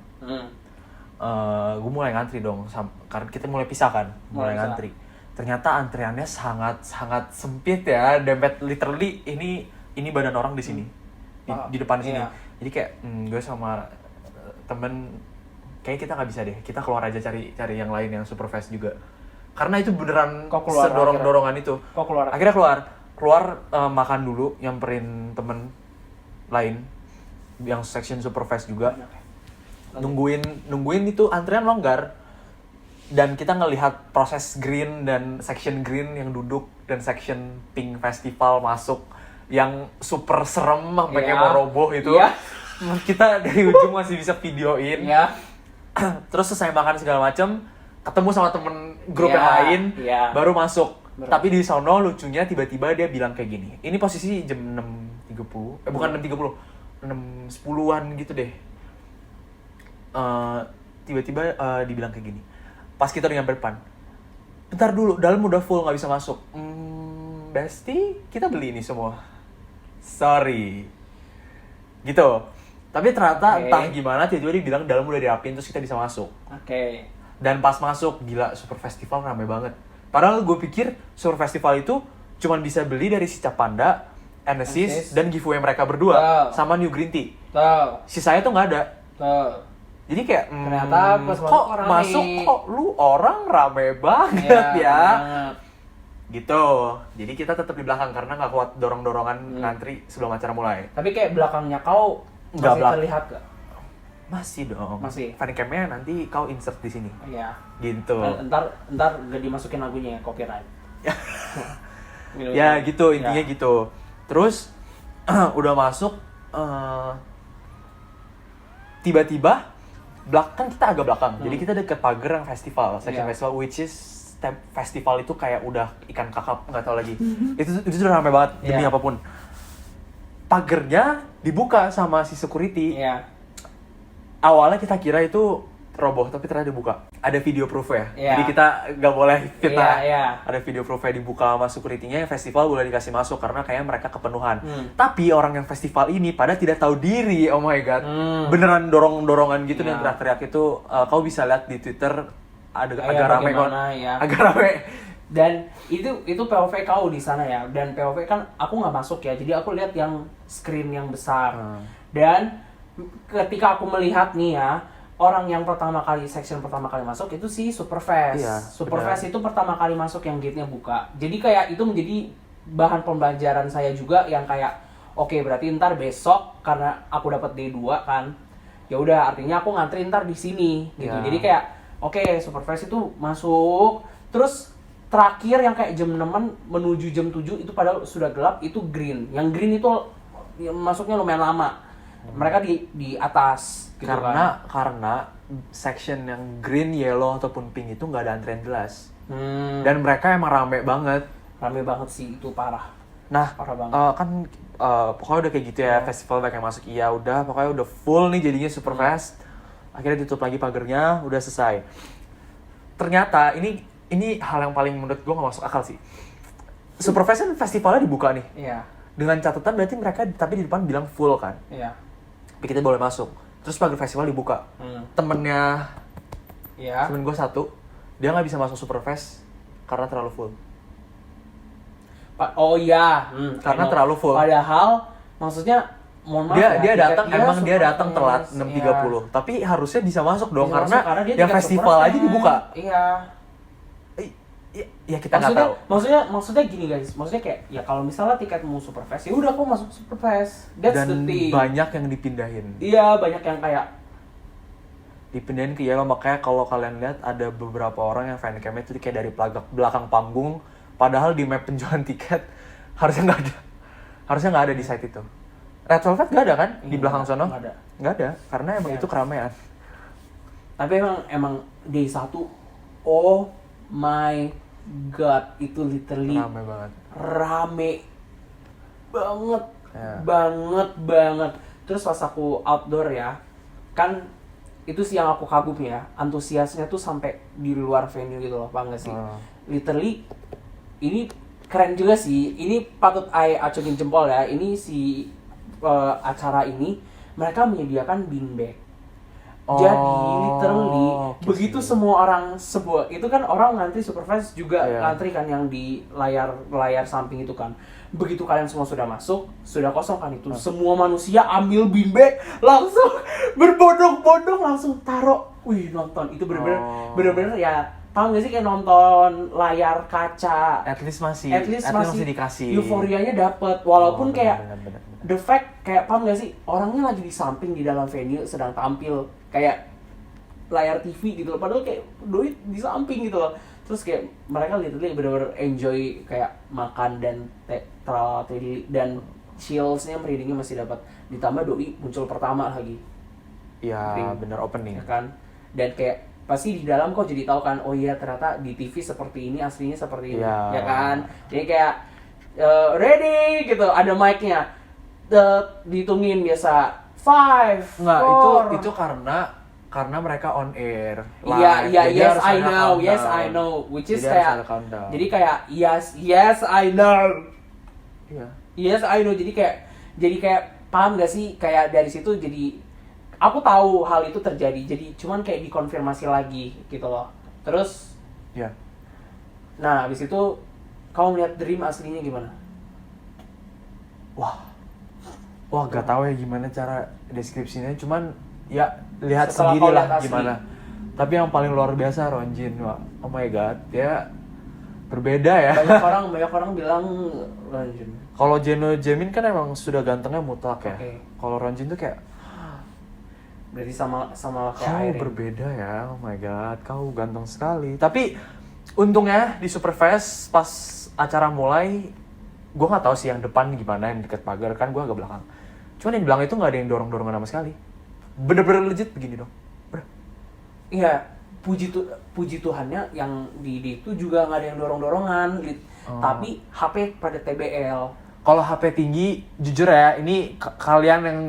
Gue mulai ngantri dong, karena kita mulai pisah kan, mulai ngantri. Ternyata antriannya sangat sempit ya, dempet literally ini badan orang di sini, di depan sini. Jadi kayak gue sama temen kayak kita nggak bisa deh, kita keluar aja cari yang lain yang super fast juga. Karena itu beneran sedorong-dorongan itu. Akhirnya keluar makan dulu, nyamperin temen lain yang section super fast juga. Nungguin itu antrian longgar. Dan kita ngelihat proses green dan section green yang duduk dan section pink festival masuk yang super serem sampai kayak mau roboh itu. Kita dari ujung masih bisa videoin. Terus selesai makan segala macem, ketemu sama temen grup yang lain, baru masuk. Tapi di sono lucunya tiba-tiba dia bilang kayak gini. Ini posisi jam 6.30, bukan 6.30, 6.10-an gitu deh. Tiba-tiba dibilang kayak gini. Pas kita udah nyampe depan, bentar dulu, dalam udah full, gak bisa masuk. Besti, kita beli ini semua. Sorry. Gitu. Tapi ternyata entah gimana, tiba-tiba dia bilang dalam udah dirapin, terus kita bisa masuk. Dan pas masuk, gila, Super Festival rame banget. Padahal gue pikir Super Festival itu cuma bisa beli dari si Capanda, Enesis, dan giveaway mereka berdua, sama New Green Tea. Sisanya tuh gak ada. Jadi kayak ternyata pas kok lu orang rame banget ya. Gitu. Jadi kita tetap di belakang karena nggak kuat dorong-dorongan ngantri sebelum acara mulai. Tapi kayak belakangnya kau masih terlihat gak? Masih dong. Masih. Fancam-nya nanti kau insert di sini. Iya. Gitu. Ntar gak dimasukin lagunya ya, copyright. Ya gitu, intinya gitu. Terus udah masuk tiba-tiba kan kita agak belakang, jadi kita deket pagar yang festival, section festival, which is festival itu kayak udah ikan kakap, nggak tahu lagi. Itu sudah ramai banget demi apapun. Pagernya dibuka sama si security. Awalnya kita kira itu roboh, tapi ternyata dibuka. Ada video proof ya, jadi kita nggak boleh fitnah. Ada video proof-nya dibuka sama security-nya, festival boleh dikasih masuk karena kayaknya mereka kepenuhan. Tapi orang yang festival ini pada tidak tahu diri, oh my god, beneran dorong-dorongan gitu dan teriak-teriak itu. Kau bisa lihat di Twitter agak rame kok, agak rame. Dan itu POV kau di sana ya, dan POV kan aku nggak masuk ya, jadi aku lihat yang screen yang besar. Dan ketika aku melihat nih ya, orang yang section pertama kali masuk itu si Superfest. Superfest itu pertama kali masuk yang gate-nya buka. Jadi kayak itu menjadi bahan pembelajaran saya juga yang kayak oke, berarti ntar besok karena aku dapat D2 kan. Ya udah, artinya aku ngantri ntar di sini gitu. Jadi kayak oke, Superfest itu masuk, terus terakhir yang kayak jam 6-an menuju jam 7 itu padahal sudah gelap, itu green. Yang green itu masuknya lumayan lama. Mereka di atas gitu karena section yang green, yellow ataupun pink itu nggak ada antrian jelas. Dan mereka emang rame banget sih, itu parah. Nah, kan pokoknya udah kayak gitu ya, festival banyak yang masuk, iya udah, pokoknya udah full nih jadinya Superfest. Akhirnya ditutup lagi pagernya, udah selesai. Ternyata ini hal yang paling menurut gue nggak masuk akal sih. Superfest kan festivalnya dibuka nih. Dengan catatan berarti mereka tapi di depan bilang full kan. Tapi kita boleh masuk. Terus pagar festival dibuka. Temen gue satu, dia nggak bisa masuk Superfest karena terlalu full. Karena terlalu full. Padahal maksudnya mohon maaf dia datang telat 6.30. Tapi harusnya bisa masuk dong karena yang festival aja dibuka. Ya kita nggak tahu. Maksudnya gini guys, maksudnya kayak ya kalau misalnya tiket mau Superfest, ya udah aku masuk Superfest. That's the thing. Banyak yang dipindahin. Iya, banyak yang kayak dipindahin ke yellow. Makanya kalau kalian lihat ada beberapa orang yang fancam itu kayak dari belakang panggung, padahal di map penjualan tiket harusnya nggak ada di site itu. Red Velvet nggak ada kan di belakang sono? Nggak ada karena emang itu keramaian. Tapi emang day 1 my god, itu literally Rame banget. Rame banget. Ya. Banget. Terus pas aku outdoor ya, kan itu sih yang aku kagum ya, antusiasnya tuh sampai di luar venue gitu loh, paham gak sih? Literally ini keren juga sih, ini patut acungin jempol ya. Ini si acara ini mereka menyediakan beanbag. Jadi literally begitu semua orang itu kan orang ngantri Superfest juga ngantri kan yang di layar samping itu kan. Begitu kalian semua sudah masuk, sudah kosong kan itu, semua manusia ambil beanbag langsung berbondong-bondong langsung taruh. Wih, nonton itu bener-bener ya, paham gak sih, kayak nonton layar kaca. At least masih dikasih. Euforianya dapet, walaupun bener, kayak bener. the fact kayak, paham gak sih, orangnya lagi di samping di dalam venue sedang tampil kayak layar TV gitu loh, padahal kayak duit di samping gitu loh. Terus kayak mereka literally bener-bener enjoy kayak makan dan dan chills-nya, merindingnya masih dapat. Ditambah doi muncul pertama lagi. Iya, bener opening. Ya kan? Dan kayak pasti di dalam kok jadi tahu kan, oh iya ternyata di TV seperti ini, aslinya seperti ini. Ya kan? Jadi kayak ready gitu, ada mic-nya. Dihitungin biasa 5, 4. Enggak, itu karena mereka on air. Iya, yes I know. Which is kayak, jadi kayak yes I know. Iya. Yes I know. Jadi kayak paham gak sih, kayak dari situ jadi aku tahu hal itu terjadi. Jadi cuman kayak dikonfirmasi lagi gitu loh. Terus Iya. Nah, habis itu kamu lihat Dream aslinya gimana? Wah, gak tahu ya gimana cara deskripsinya, cuman ya lihat Setelah sendiri lah lihat asli. gimana. Tapi yang paling luar biasa Ronjin, wah, oh my god, dia berbeda ya. Banyak orang bilang Ronjin. Kalau Jeno Jamin kan emang sudah gantengnya mutlak ya. Okay. Kalau Ronjin tuh kayak Berarti sama kayak kau Airin. berbeda ya, oh my god, kau ganteng sekali. Tapi untungnya di Superfest pas acara mulai, gue nggak tahu sih yang depan gimana, yang deket pagar kan gue agak belakang. Cuman yang di belakang itu nggak ada yang dorong-dorongan sama sekali. Bener-bener legit begini dong. Iya, puji Tuhannya yang di itu juga nggak ada yang dorong-dorongan, tapi HP pada TBL. Kalau HP tinggi, jujur ya, ini kalian yang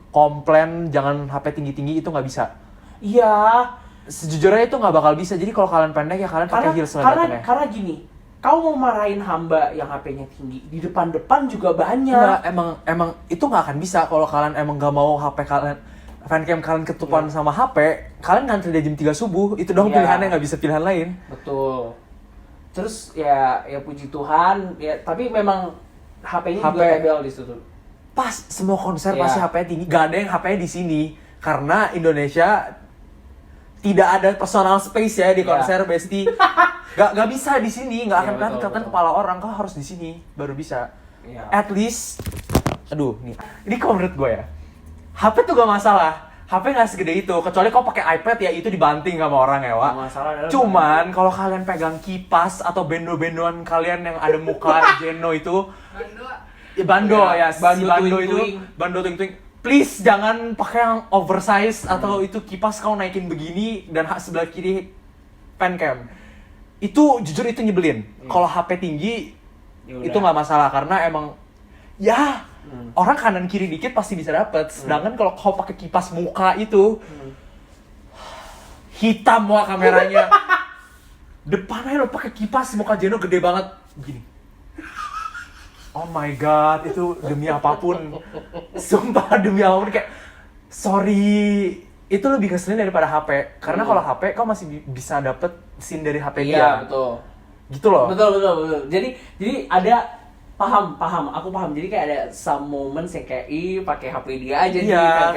komplain jangan HP tinggi-tinggi itu nggak bisa. Iya. Sejujurnya itu nggak bakal bisa. Jadi kalau kalian pendek ya kalian pakai heels ya. Karena gini, kau mau marahin hamba yang HP-nya tinggi, di depan juga banyak. Enggak, emang itu nggak akan bisa kalau kalian emang nggak mau HP kalian, fancam kalian ketupan sama HP, kalian ngantri dari jam 3 subuh, itu dong pilihannya, nggak bisa pilihan lain. Betul. Terus ya puji Tuhan, ya tapi memang HP-nya juga TBL di situ. Pas semua konser pasti HP-nya tinggi, gak ada yang HP-nya di sini karena Indonesia tidak ada personal space ya di konser Besti. Gak bisa di sini, nggak akan kelihatan kepala orang, kau harus di sini baru bisa. At least, aduh nih, ini kalau menurut gue ya, HP tuh gak masalah, HP nggak segede itu, kecuali kau pakai iPad ya itu dibanting sama orang ya, Wak. Cuman kalau kalian pegang kipas atau bendo-bendoan kalian yang ada muka Jeno itu, Bando tuing-tuing. Please jangan pakai yang oversize atau itu kipas kau naikin begini dan sebelah kiri fancam. Itu jujur itu nyebelin. Kalau HP tinggi itu nggak masalah karena emang orang kanan kiri dikit pasti bisa dapet. Sedangkan kalau kau pakai kipas muka itu hitam wah kameranya. Depannya lo pakai kipas muka Jeno gede banget gini. Oh my god, itu demi apapun. Sumpah demi apapun kayak sorry, itu lebih ngeselin daripada HP. Karena kalau HP kau masih bisa dapet scene dari HP dia. Iya, betul. Gitu loh. Betul. Jadi ada paham, aku paham. Jadi kayak ada some moments yang kayak pakai HP dia aja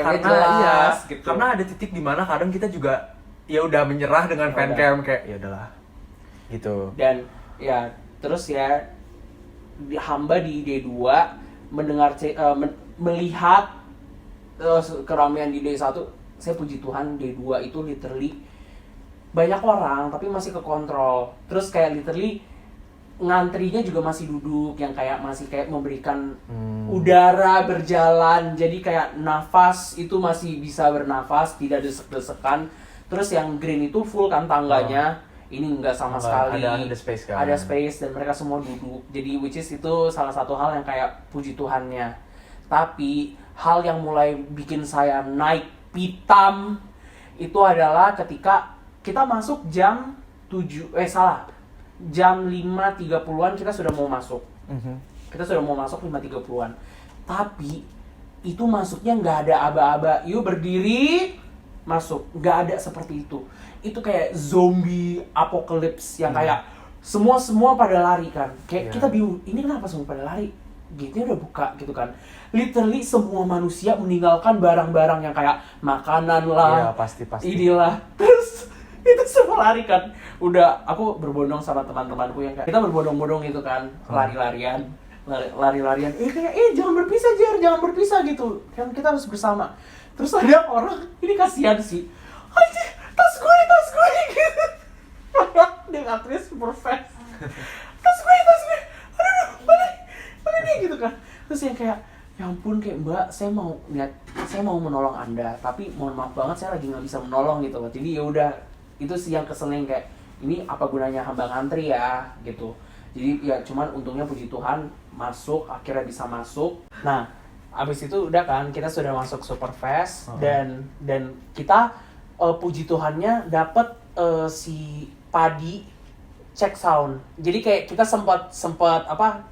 karena jelas gitu. Karena ada titik di mana kadang kita juga ya udah menyerah dengan fancam kayak ya udahlah. Gitu. Dan ya terus ya hamba di D2 mendengar melihat keramaian di D1, saya puji Tuhan D2 itu literally banyak orang tapi masih kekontrol. Terus kayak literally ngantrinya juga masih duduk yang kayak masih kayak memberikan udara berjalan. Jadi kayak nafas itu masih bisa bernafas, tidak desek-desekan. Terus yang green itu full kan tangganya. ini enggak sama sekali. Ada space kan. Ada space dan mereka semua duduk. Jadi which is itu salah satu hal yang kayak puji Tuhannya. Tapi hal yang mulai bikin saya naik pitam itu adalah ketika kita masuk jam 5.30-an kita sudah mau masuk. Kita sudah mau masuk 5.30-an. Tapi itu masuknya nggak ada aba-aba. Yuk berdiri, masuk. Nggak ada seperti itu. Itu kayak zombie apocalypse yang kayak semua pada lari kan. Kayak kita bingung, ini kenapa semua pada lari? Gate-nya udah buka gitu kan. Literally semua manusia meninggalkan barang-barang yang kayak makanan lah. Iya, pasti. Inilah. Terus itu semua lari kan. Udah aku berbondong sama teman-temanku yang kayak kita berbondong-bondong gitu kan, lari-larian. Jangan berpisah Jer, jangan berpisah gitu. Kan kita harus bersama. Terus ada orang, ini kasihan sih. Anjir, tas gue gitu. Dia aktris perfect. Tas gue. Aduh, mana nih gitu kan. Terus yang kayak, ya ampun kayak Mbak, saya mau menolong Anda, tapi mohon maaf banget saya lagi nggak bisa menolong gitu. Jadi ya udah, itu sih yang keselnya kayak ini apa gunanya hamba ngantri ya gitu. Jadi ya cuman untungnya puji Tuhan akhirnya bisa masuk. Nah, abis itu udah kan kita sudah masuk Superfest dan kita puji Tuhannya dapat si Padi check sound. Jadi kayak kita sempat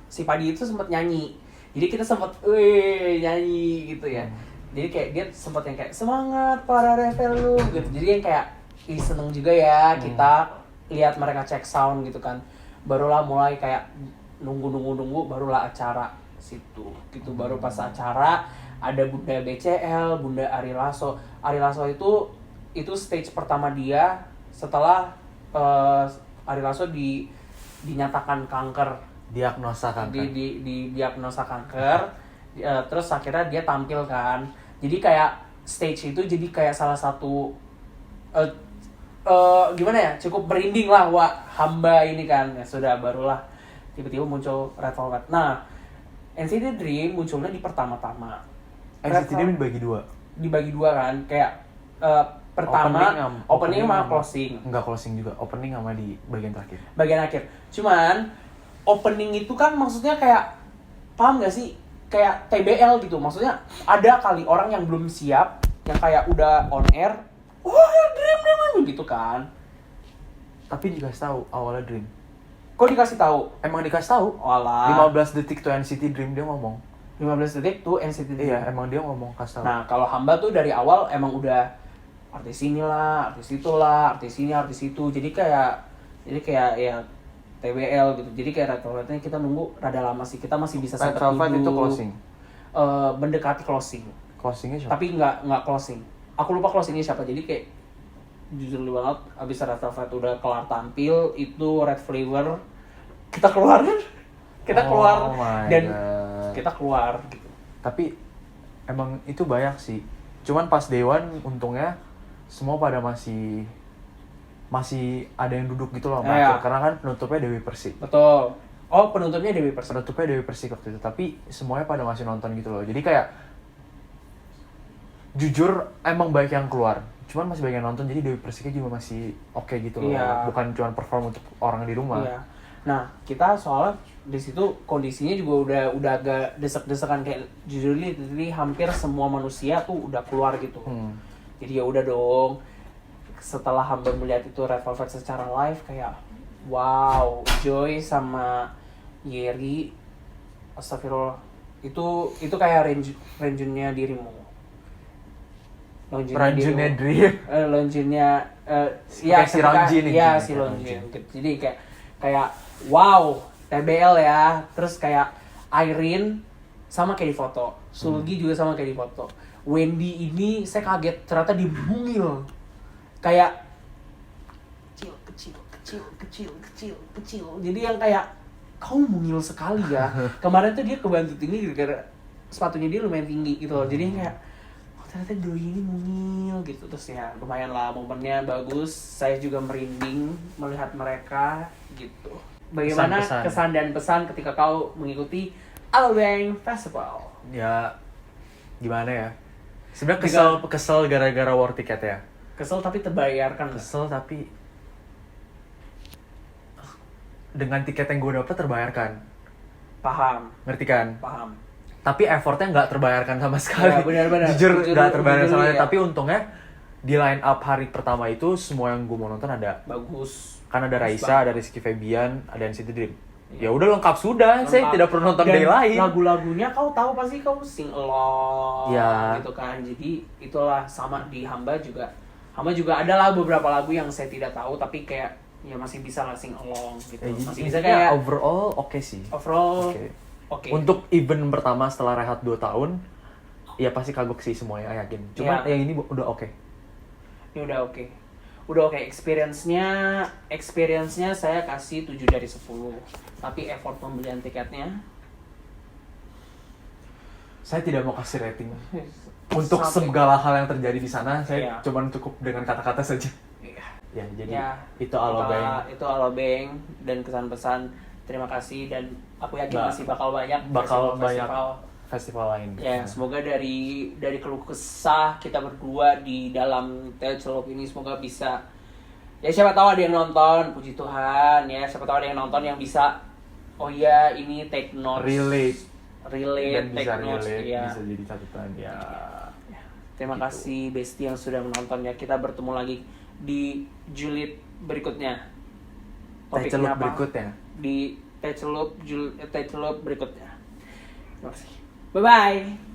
si Padi itu sempat nyanyi. Jadi kita sempat nyanyi gitu ya. Jadi kayak dia sempat yang kayak semangat para Revelu gitu. Jadi yang kayak seneng juga ya kita lihat mereka check sound gitu kan. Barulah mulai kayak nunggu barulah acara situ gitu. Baru pas acara ada Bunda BCL, Bunda Ari Lasso itu stage pertama dia setelah Ari Lasso dinyatakan kanker, diagnosa kanker. Di diagnosa kanker. Terus akhirnya dia tampil kan. Jadi kayak stage itu jadi kayak salah satu gimana ya, cukup merinding lah hamba ini kan. Ya sudah, barulah tiba-tiba muncul Red Velvet. Nah, NCT Dream munculnya di pertama-tama. NCT Dream dibagi dua kan, kayak pertama opening sama closing. Enggak closing juga, opening sama di bagian akhir. Cuman opening itu kan maksudnya kayak, paham gak sih? Kayak TBL gitu. Maksudnya ada kali orang yang belum siap, yang kayak udah on air, Dream gitu kan. Tapi dikasih tahu awalnya Dream. Kok dikasih tahu? Emang dikasih tahu. Walah. 15 detik tuh NCT Dream dia ngomong. 15 detik tuh NCT Dream. Iya, emang dia ngomong kasih tahu. Nah, kalau hamba tuh dari awal emang udah artis inilah, artis itulah, artis ini, artis itu. Jadi kayak ya TBL gitu. Jadi kayak Red Velvetnya kita nunggu rada lama sih. Kita masih bisa sampai Red Velvet itu closing. Mendekati closing. Closingnya siapa? Tapi nggak closing. Aku lupa closingnya siapa. Jadi kayak jujur banget, abis Red Velvet udah kelar tampil, itu Red Flavor kita keluar dan kita keluar gitu. Tapi emang itu banyak sih. Cuman pas Day One untungnya semua pada masih ada yang duduk gitu loh, karena kan penutupnya Dewi Persik. Betul. Oh, penutupnya Dewi Persik. Penutupnya Dewi Persik waktu itu, tapi semuanya pada masih nonton gitu loh. Jadi kayak jujur emang banyak yang keluar. Cuman masih banyak yang nonton, jadi Dewi Persiknya juga masih oke gitu loh. Iya. Bukan cuma perform untuk orang di rumah. Iya. Nah, kita soalnya di situ kondisinya juga udah agak desek-desekan, kayak jujur ini hampir semua manusia tuh udah keluar gitu. Jadi ya udah dong. Setelah hamba melihat itu Red Velvet secara live, kayak wow, Joy sama Yeri, astagfirullah, itu kayak range-nya dirimu. Ranjunnya Dream. Lonjinnya ya si Lonjin. Iya, si Lonjin. Jadi kayak wow, TBL ya. Terus kayak Irene sama kayak di foto. Sulgi juga sama kayak di foto. Wendy ini saya kaget ternyata dibungil. Kayak kecil. Jadi yang kayak kau mungil sekali ya. Kemarin tuh dia kebantu tinggi gara-gara sepatunya dia lumayan tinggi gitu loh. Jadi kayak ternyata doi ini mungil gitu. Terus ya lumayan lah, momennya bagus. Saya juga merinding melihat mereka gitu. Bagaimana kesan dan pesan ketika kau mengikuti Alobank Festival? Ya gimana ya, sebenarnya kesel gara-gara war tiket ya. Kesel tapi terbayarkan. Kesel tapi dengan tiket yang gue dapet terbayarkan. Paham. Ngerti kan? Paham. Tapi effortnya nggak terbayarkan sama sekali. Ya, benar-benar. Jujur nggak terbayarkan sama sekali. Ya. Tapi untungnya di line up hari pertama itu semua yang gue mau nonton ada. Bagus. Kan ada Bagus Raisa, ada Rizky Febian, ada NCT Dream. Ya udah lengkap sudah. Saya tidak perlu nonton day lain. Lagu-lagunya kau tahu pasti kau sing along Ya. gitu kan. Jadi itulah sama di Hamba juga. Hamba juga adalah beberapa lagu yang saya tidak tahu tapi kayak ya masih bisa lah sing along gitu. Masih bisa kayak overall oke sih. overall Oke. oke. Untuk event pertama setelah rehat 2 tahun, ya pasti kagok sih semuanya, yakin. Cuma Ya. yang ini udah oke. Ini udah oke. Udah oke, experience-nya saya kasih 7 dari 10. Tapi effort pembelian tiketnya Saya tidak mau kasih rating. Untuk segala hal yang terjadi di sana, saya Iya. cuman cukup dengan kata-kata saja. Iya. Ya, jadi Ya, itu Alobank. Itu Alobank dan kesan-pesan terima kasih dan aku yakin Nah, masih bakal banyak banyak festival lain. Ya, semoga dari keluh kesah kita berdua di dalam Telcelop ini semoga bisa ya siapa tahu ada yang nonton, puji Tuhan ya, siapa tahu ada yang nonton yang bisa oh iya ini take notes relate dan take bisa notes relate, ya. bisa jadi catatan ya. Terima Gitu. kasih Besti yang sudah menonton ya. Kita bertemu lagi di julid berikutnya. Telcelop apa? berikutnya. Di Telcelop berikutnya. Terima kasih. Bye bye.